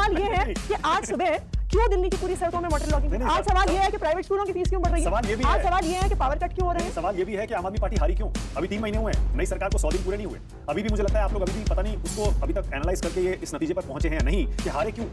सवाल ये है कि आज सुबह क्यों दिल्ली की पूरी सड़कों में वाटर लॉगिंग? आज सवाल ये है कि प्राइवेट स्कूलों की फीस क्यों बढ़ रही है? आज सवाल ये है कि पावर कट क्यों हो रहे हैं? सवाल ये भी है कि आम आदमी पार्टी हारी क्यों? अभी 3 महीने हुए हैं, नई सरकार को 100 दिन पूरे नहीं हुए। अभी भी मुझे लगता है आप लोग अभी भी पता नहीं उसको अभी तक एनालाइज करके ये इस नतीजे पर पहुंचे हैं या नहीं कि हारे क्यों।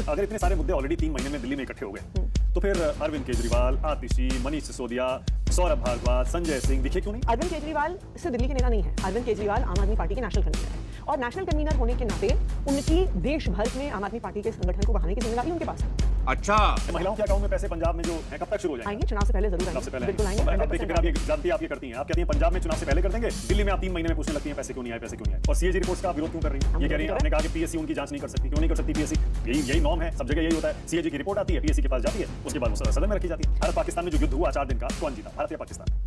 अगर इतने सारे मुद्दे ऑलरेडी 3 महीने में दिल्ली में इकट्ठे हो गए तो फिर अरविंद केजरीवाल, आतिशी, मनीष सिसोदिया, सौरभ भारद्वाज, संजय सिंह दिखे क्यों नहीं? अरविंद केजरीवाल सिर्फ दिल्ली के नेता नहीं है। अरविंद केजरीवाल आम आदमी पार्टी के नेशनल कन्वीनर है और नेशनल कन्वीनर होने के नाते उनकी देश भर में आम आदमी पार्टी के संगठन को बढ़ाने की जिम्मेदारी उनके पास है। अच्छा, महिलाओं के अकाउंट में पैसे पंजाब में जो है कब तक शुरू हो जाएंगे? आएंगे, चुनाव से पहले जरूर आएंगे, बिल्कुल आएंगे। अब देखिए फिर आप ये जानती है आप ये करती हैं, आप कहती हैं पंजाब में चुनाव से पहले कर देंगे, दिल्ली में आप 3 महीने में पूछने लगती हैं पैसे क्यों नहीं आए, पैसे क्यों नहीं आए। और सीएजी रिपोर्ट्स का आप विरोध क्यों कर रही हैं? ये कह रही हैं आपने कहा कि पीएससी उनकी जांच नहीं कर सकती, क्यों नहीं कर सकती पीएससी? यही नॉर्म है, सब जगह यही होता है। सीएजी की रिपोर्ट आती है, पीएससी के पास जाती है, उसके बाद वो सदन में रखी जाती है। भारत पाकिस्तान में जो युद्ध हुआ 4 दिन का, कौन जीता, भारत या पाकिस्तान?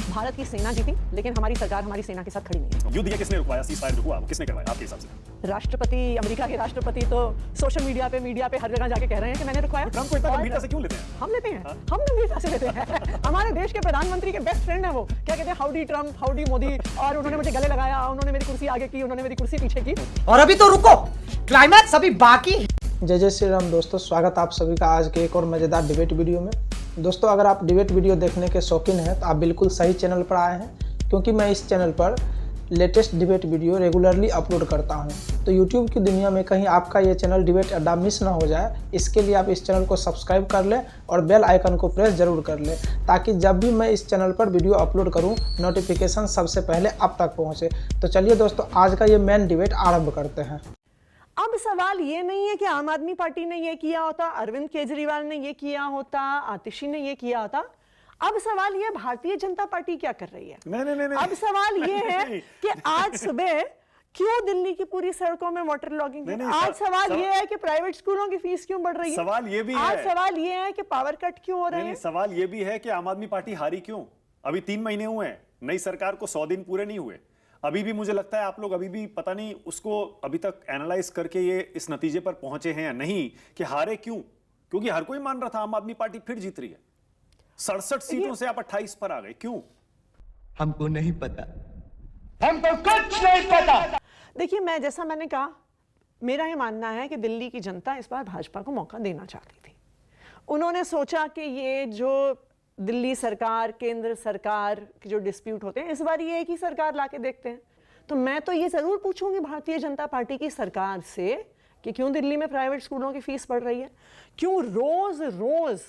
भारत की सेना जीती, लेकिन हमारी सरकार हमारी सेना के साथ खड़ी नहीं है। युद्ध ये किसने रुकवाया? सीज़फायर जो हुआ वो किसने करवाया आपके हिसाब से? राष्ट्रपति, अमेरिका के राष्ट्रपति तो सोशल मीडिया पे हर जगह जाके कह रहे हैं कि मैंने रुकवाया। ट्रंप को इतना गंभीरता से क्यों लेते हैं? हम लेते हैं, हम गंभीरता से लेते हैं। हमारे देश के प्रधानमंत्री के बेस्ट फ्रेंड है वो, क्या कहते हैं, हाउडी ट्रंप, हाउडी मोदी, और उन्होंने मुझे गले लगाया, उन्होंने मेरी कुर्सी आगे की, उन्होंने मेरी कुर्सी पीछे की। और अभी तो रुको, क्लाइमैक्स अभी बाकी है। जय जय श्री राम दोस्तों, स्वागत आप सभी का आज के एक और मज़ेदार डिबेट वीडियो में। दोस्तों अगर आप डिबेट वीडियो देखने के शौकीन हैं तो आप बिल्कुल सही चैनल पर आए हैं, क्योंकि मैं इस चैनल पर latest debate video regularly upload करता हूं। तो यूट्यूब की दुनिया में कहीं आपका ये चैनल डिबेट अड्डा मिस ना हो जाए, इसके लिए आप इस चैनल को सब्सक्राइब कर लें और बेल आइकन को प्रेस जरूर कर लें, ताकि जब भी मैं इस चैनल पर वीडियो अपलोड करूं नोटिफिकेशन सबसे पहले आप तक पहुँचे। तो चलिए दोस्तों आज का ये मेन डिबेट आरंभ करते हैं। अब सवाल ये नहीं है कि आम आदमी पार्टी ने ये किया होता, अरविंद केजरीवाल ने ये किया होता, आतिशी ने ये किया होता। अब सवाल ये भारतीय जनता पार्टी क्या कर रही है। नहीं। अब सवाल ये है कि आज सुबह क्यों दिल्ली की पूरी सड़कों में वाटर लॉगिंग है। आज सवाल ये है कि प्राइवेट स्कूलों की फीस क्यों बढ़ रही है। सवाल ये भी है, आज सवाल ये है कि पावर कट क्यों हो रहे हैं। सवाल ये भी है कि आम आदमी पार्टी हारी क्यों? अभी 3 महीने हुए हैं, नई सरकार को 100 दिन पूरे नहीं हुए। अभी भी मुझे लगता है आप लोग अभी भी पता नहीं उसको अभी तक एनालाइज करके ये इस नतीजे पर पहुंचे हैं या नहीं कि हारे क्यों। क्योंकि हर कोई मान रहा था आम आदमी पार्टी फिर जीत रही है। 67 सीटों से आप 28 पर आ गए, क्यों? हमको नहीं पता, हमको कुछ नहीं पता। देखिए, मैंने कहा, मेरा ये मानना है कि दिल्ली की जनता इस बार भाजपा को मौका देना चाहती थी। उन्होंने सोचा कि ये जो दिल्ली सरकार, केंद्र सरकार के जो डिस्प्यूट होते हैं, इस बार ये एक ही सरकार लाके देखते हैं। तो मैं तो ये जरूर पूछूंगी भारतीय जनता पार्टी की सरकार से कि क्यों दिल्ली में प्राइवेट स्कूलों की फीस बढ़ रही है, क्यों रोज रोज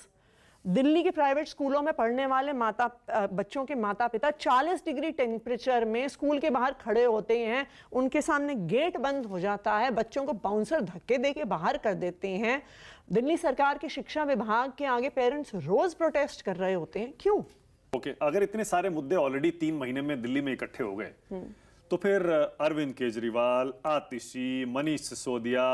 दिल्ली के प्राइवेट स्कूलों में पढ़ने वाले बच्चों के माता पिता 40 डिग्री टेम्परेचर में स्कूल के बाहर खड़े होते हैं, उनके सामने गेट बंद हो जाता है, बच्चों को बाउंसर धक्के देके बाहर कर देते हैं। दिल्ली सरकार के शिक्षा विभाग के आगे पेरेंट्स रोज प्रोटेस्ट कर रहे होते हैं, क्यों? ओके, अगर इतने सारे मुद्दे ऑलरेडी 3 महीने में दिल्ली में इकट्ठे हो गए तो फिर अरविंद केजरीवाल, आतिशी, मनीष सिसोदिया,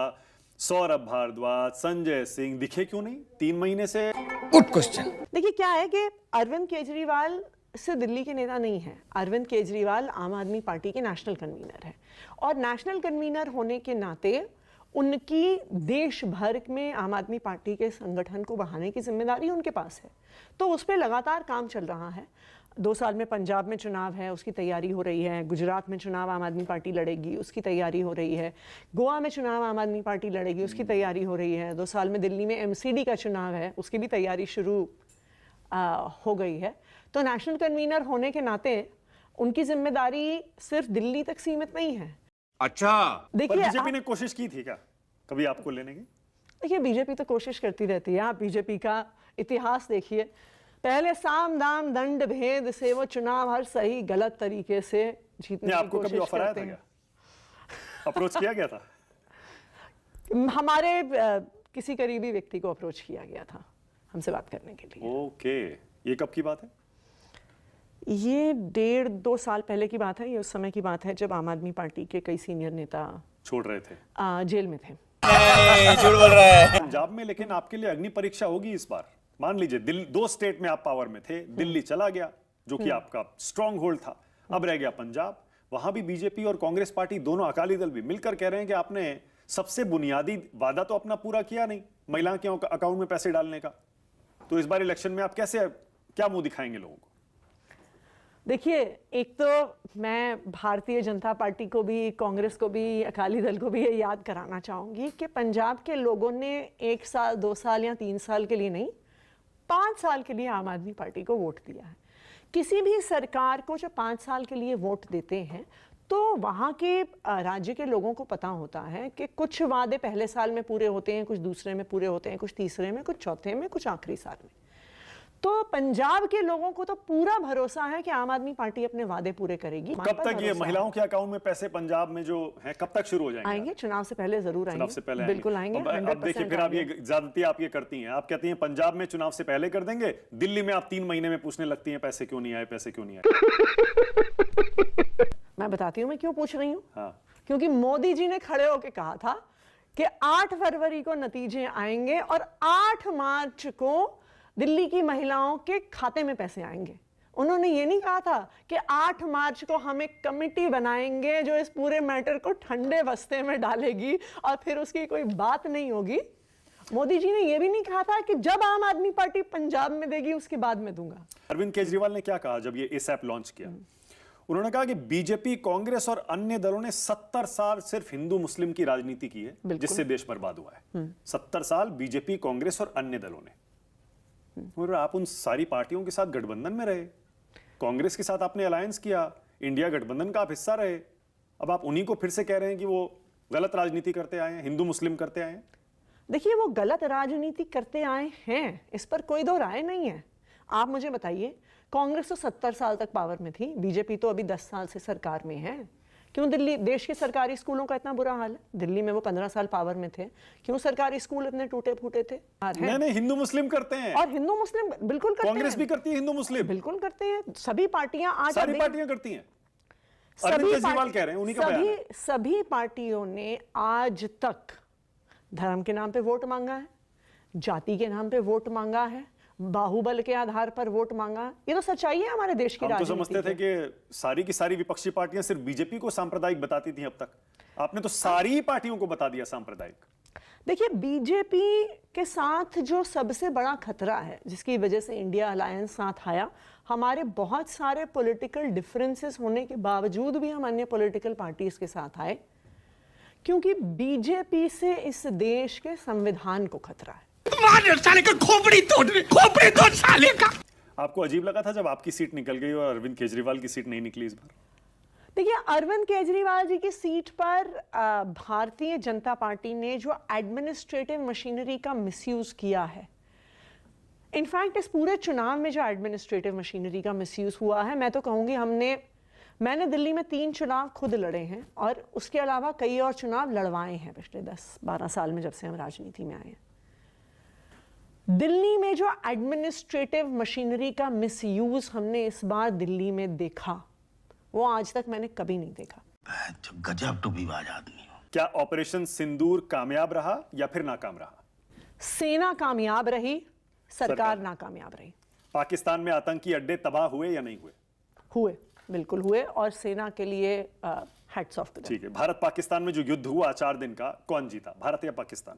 सौरभ भारद्वाज, संजय सिंह दिखे क्यों नहीं 3 महीने से? Good question. देखिए, क्या है कि अरविंद केजरीवाल से दिल्ली के नेता नहीं है। अरविंद केजरीवाल आम आदमी पार्टी के नेशनल कन्वीनर है और नेशनल कन्वीनर होने के नाते उनकी देश भर में आम आदमी पार्टी के संगठन को बढ़ाने की जिम्मेदारी उनके पास है। तो उस पर लगातार काम चल रहा है। 2 साल में पंजाब में चुनाव है, उसकी तैयारी हो रही है। गुजरात में चुनाव आम आदमी पार्टी लड़ेगी, उसकी तैयारी हो रही है। गोवा में चुनाव आम आदमी पार्टी लड़ेगी, उसकी तैयारी हो रही है। 2 साल में दिल्ली में एमसीडी का चुनाव है, उसकी भी तैयारी शुरू हो गई है। तो नेशनल कन्वीनर होने के नाते उनकी जिम्मेदारी सिर्फ दिल्ली तक सीमित नहीं है। अच्छा, देखिए, बीजेपी ने कोशिश की थी क्या कभी आपको लेने की? देखिए, बीजेपी तो कोशिश करती रहती है। आप बीजेपी का इतिहास देखिए, पहले साम दाम दंड भेद से वो चुनाव हर सही गलत तरीके से जीतने की आपको कोशिश कभी ऑफर आया था करते क्या? अप्रोच किया गया था? हैं। हमारे किसी करीबी व्यक्ति को अप्रोच किया गया था हमसे बात करने के लिए। ओके, ये कब की बात है? ये 1.5-2 साल पहले की बात है। ये उस समय की बात है जब आम आदमी पार्टी के कई सीनियर नेता छोड़ रहे थे, जेल में थे। झूठ बोल रहा है। पंजाब में लेकिन आपके लिए अग्नि परीक्षा होगी इस बार। मान लीजिए 2 स्टेट में आप पावर में थे, दिल्ली चला गया जो कि आपका स्ट्रॉन्ग होल्ड था, अब रह गया पंजाब। वहां भी बीजेपी और कांग्रेस पार्टी दोनों अकाली दल भी मिलकर कह रहे हैं कि आपने सबसे बुनियादी वादा तो अपना पूरा किया नहीं, महिला के अकाउंट में पैसे डालने का। तो इस बार इलेक्शन में आप कैसे, क्या मुंह दिखाएंगे लोगों को? देखिए, एक तो मैं भारतीय जनता पार्टी को भी, कांग्रेस को भी, अकाली दल को भी ये याद कराना चाहूँगी कि पंजाब के लोगों ने 1 साल, 2 साल या 3 साल के लिए नहीं, 5 साल के लिए आम आदमी पार्टी को वोट दिया है। किसी भी सरकार को जब 5 साल के लिए वोट देते हैं तो वहाँ के राज्य के लोगों को पता होता है कि कुछ वादे पहले साल में पूरे होते हैं, कुछ दूसरे में पूरे होते हैं, कुछ तीसरे में, कुछ चौथे में, कुछ आखिरी साल में। तो पंजाब के लोगों को तो पूरा भरोसा है कि आम आदमी पार्टी अपने वादे पूरे करेगी। कब तक ये महिलाओं के अकाउंट में पैसे पंजाब में जो है कब तक शुरू हो जाएंगे? आएंगे, चुनाव से पहले जरूर आएंगे। चुनाव से पहले बिल्कुल आएंगे। अब देखिए, फिर आप ये ज्यादती आप ये करती हैं, आप कहती हैं पंजाब में चुनाव से पहले कर देंगे, दिल्ली में आप 3 महीने में पूछने लगती हैं पैसे क्यों नहीं आए, पैसे क्यों नहीं आए। मैं बताती हूँ मैं क्यों पूछ रही हूँ। हाँ। क्योंकि मोदी जी ने खड़े होकर कहा था कि 8 फरवरी को नतीजे आएंगे और 8 मार्च को दिल्ली की महिलाओं के खाते में पैसे आएंगे। उन्होंने ये नहीं कहा था कि 8 मार्च को हम एक कमेटी बनाएंगे जो इस पूरे मैटर को ठंडे बस्ते में डालेगी और फिर उसकी कोई बात नहीं होगी। मोदी जी ने यह भी नहीं कहा था कि जब आम आदमी पार्टी पंजाब में देगी उसके बाद में दूंगा। अरविंद केजरीवाल ने क्या कहा जब ये एसएप लॉन्च किया? उन्होंने कहा कि बीजेपी, कांग्रेस और अन्य दलों ने 70 साल सिर्फ हिंदू मुस्लिम की राजनीति की है जिससे देश बर्बाद हुआ है। 70 साल बीजेपी, कांग्रेस और अन्य दलों ने। और आप उन सारी पार्टियों के साथ गठबंधन में रहे, कांग्रेस के साथ आपने अलायंस किया, इंडिया गठबंधन का आप हिस्सा रहे, अब आप उन्हीं को फिर से कह रहे हैं कि वो गलत राजनीति करते आए हैं, हिंदू मुस्लिम करते आए हैं। देखिए, वो गलत राजनीति करते आए हैं, इस पर कोई दो राय नहीं है। आप मुझे बताइए, कांग्रेस तो 70 साल तक पावर में थी, बीजेपी तो अभी 10 साल से सरकार में है। क्यों दिल्ली, देश के सरकारी स्कूलों का इतना बुरा हाल है? दिल्ली में वो 15 साल पावर में थे, क्यों सरकारी स्कूल इतने टूटे फूटे थे? नहीं, हिंदू मुस्लिम करते हैं। और हिंदू मुस्लिम बिल्कुल करते हैं। कांग्रेस भी करती है, हिंदू मुस्लिम बिल्कुल करते हैं। सभी पार्टियां आज, सारी पार्टियां करती हैं। अरविंद केजरीवाल कह रहे हैं, उन्हीं का बयान है। सभी पार्टियों ने आज तक धर्म के नाम पे वोट मांगा है, जाति के नाम पे वोट मांगा है, बाहुबल के आधार पर वोट मांगा। ये तो सच्चाई है हमारे देश की राजनीति। हम तो समझते थे कि सारी की सारी विपक्षी पार्टियां सिर्फ बीजेपी को सांप्रदायिक बताती थी अब तक। आपने तो सारी पार्टियों को बता दिया सांप्रदायिक। देखिए, बीजेपी के साथ जो सबसे बड़ा खतरा है, जिसकी वजह से इंडिया अलायंस साथ आया, हमारे बहुत सारे पॉलिटिकल डिफरेंसेस होने के बावजूद भी हम अन्य पॉलिटिकल पार्टीज के साथ आए, क्योंकि बीजेपी से इस देश के संविधान को खतरा है। साले का खोपड़ी तोड़ साले का। आपको अजीब लगा था जब आपकी सीट निकल गई और अरविंद केजरीवाल की सीट नहीं निकली इस बार? देखिए, अरविंद केजरीवाल जी की सीट पर भारतीय जनता पार्टी ने जो एडमिनिस्ट्रेटिव मशीनरी का मिसयूज किया है, इनफैक्ट इस पूरे चुनाव में जो एडमिनिस्ट्रेटिव मशीनरी का मिसयूज हुआ है, मैं तो कहूंगी मैंने दिल्ली में 3 चुनाव खुद लड़े हैं और उसके अलावा कई और चुनाव लड़वाए हैं पिछले 10-12 साल में, जब से हम राजनीति में आए हैं। दिल्ली में जो एडमिनिस्ट्रेटिव मशीनरी का मिसयूज हमने इस बार दिल्ली में देखा, वो आज तक मैंने कभी नहीं देखा। गजब टूबीबाज आदमी हो। क्या ऑपरेशन सिंदूर कामयाब रहा या फिर नाकाम रहा? सेना कामयाब रही, सरकार नाकामयाब रही। पाकिस्तान में आतंकी अड्डे तबाह हुए या नहीं हुए? हुए, बिल्कुल हुए, और सेना के लिए हैट्स ऑफ टू देम। ठीक है, भारत पाकिस्तान में जो युद्ध हुआ 4 दिन का, कौन जीता, भारत या पाकिस्तान?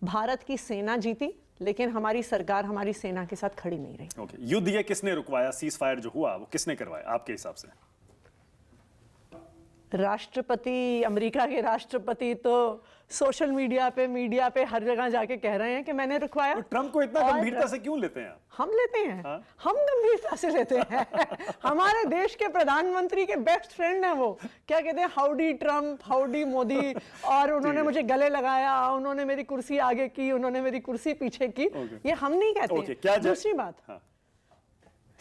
भारत की सेना जीती, लेकिन हमारी सरकार हमारी सेना के साथ खड़ी नहीं रही। ओके, युद्ध ये किसने रुकवाया? सीज फायर जो हुआ वो किसने करवाया आपके हिसाब से? राष्ट्रपति, अमेरिका के राष्ट्रपति तो सोशल मीडिया पे हर जगह जाके कह रहे हैं कि मैंने रुकवाया। तो ट्रंप को इतना गंभीरता से क्यों लेते हैं? हम लेते हैं। हाँ? हम गंभीरता से लेते हैं। हमारे देश के प्रधानमंत्री के बेस्ट फ्रेंड हैं वो, क्या कहते हैं, हाउडी ट्रंप, हाउडी मोदी, और उन्होंने मुझे गले लगाया, उन्होंने मेरी कुर्सी आगे की, उन्होंने मेरी कुर्सी पीछे की। ये हम नहीं कहते हैं। दूसरी बात, हाँ।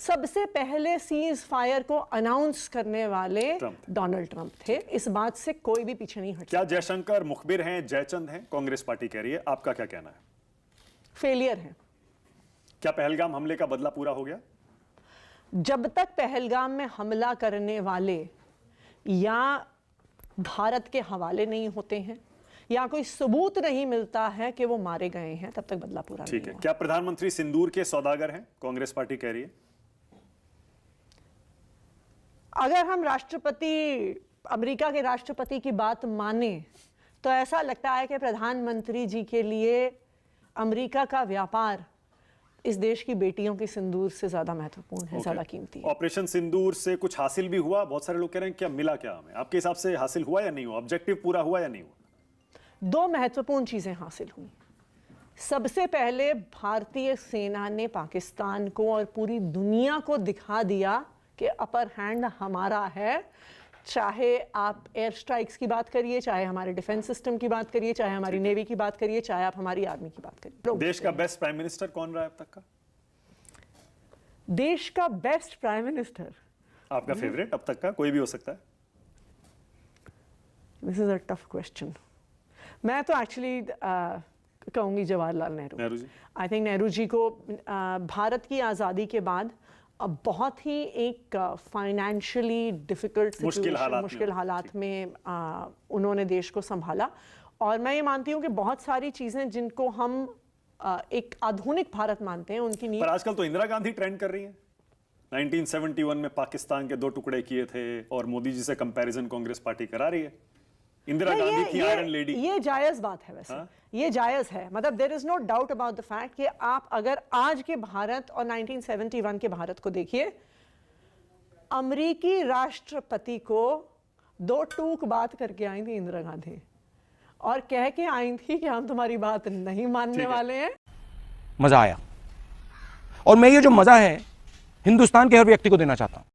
सबसे पहले सीज फायर को अनाउंस करने वाले डोनाल्ड ट्रंप थे। इस बात से कोई भी पीछे नहीं हट सकता। क्या जयशंकर मुखबिर हैं, जयचंद हैं? कांग्रेस पार्टी कह रही है, आपका क्या कहना है? फेलियर है। क्या पहलगाम हमले का बदला पूरा हो गया? जब तक पहलगाम में हमला करने वाले या भारत के हवाले नहीं होते हैं या कोई सबूत नहीं मिलता है कि वो मारे गए हैं, तब तक बदला पूरा नहीं ठीक है। हुआ। क्या प्रधानमंत्री सिंदूर के सौदागर हैं? कांग्रेस पार्टी कह रही है। अगर हम अमेरिका के राष्ट्रपति की बात माने तो ऐसा लगता है कि प्रधानमंत्री जी के लिए अमेरिका का व्यापार इस देश की बेटियों के सिंदूर से ज्यादा महत्वपूर्ण है, ज्यादा कीमती है। ऑपरेशन सिंदूर से कुछ हासिल भी हुआ, बहुत सारे लोग कह रहे हैं क्या मिला क्या हमें, आपके हिसाब से हासिल हुआ या नहीं हुआ, ऑब्जेक्टिव पूरा हुआ या नहीं हुआ? दो महत्वपूर्ण चीजें हासिल हुई। सबसे पहले भारतीय सेना ने पाकिस्तान को और पूरी दुनिया को दिखा दिया कि अपर हैंड हमारा है, चाहे आप एयर स्ट्राइक्स की बात करिए, चाहे हमारे डिफेंस सिस्टम की बात करिए, चाहे हमारी नेवी की बात करिए, चाहे आप हमारी आर्मी की बात करिए। देश का बेस्ट प्राइम मिनिस्टर कौन रहा है अब तक का? देश का बेस्ट प्राइम मिनिस्टर, आपका फेवरेट अब तक का कोई भी हो सकता है? This is a tough question. मैं तो एक्चुअली कहूंगी जवाहरलाल नेहरू जी। आई थिंक नेहरू जी को भारत की आज़ादी के बाद बहुत ही एक फाइनेंशियली डिफिकल्ट मुश्किल हालात में उन्होंने देश को संभाला। और मैं ये मानती हूँ कि बहुत सारी चीज़ें जिनको हम एक आधुनिक भारत मानते हैं उनकी नींव। पर आजकल तो इंदिरा गांधी ट्रेंड कर रही है। 1971 में पाकिस्तान के 2 टुकड़े किए थे और मोदी जी से कंपैरिजन कांग्रेस पार्टी करा रही है। इंदिरा गांधी थी आयरन लेडी। ये जायज बात है वैसे। ये जायज है, मतलब there is no doubt about the fact कि आप अगर आज के भारत और 1971 के भारत को देखिए, अमेरिकी राष्ट्रपति को 2 टूक बात करके आई थी इंदिरा गांधी और कह के आई थी कि हम तुम्हारी बात नहीं मानने वाले हैं। मजा आया और मैं ये जो मजा है हिंदुस्तान के हर व्यक्ति को देना चाहता हूं।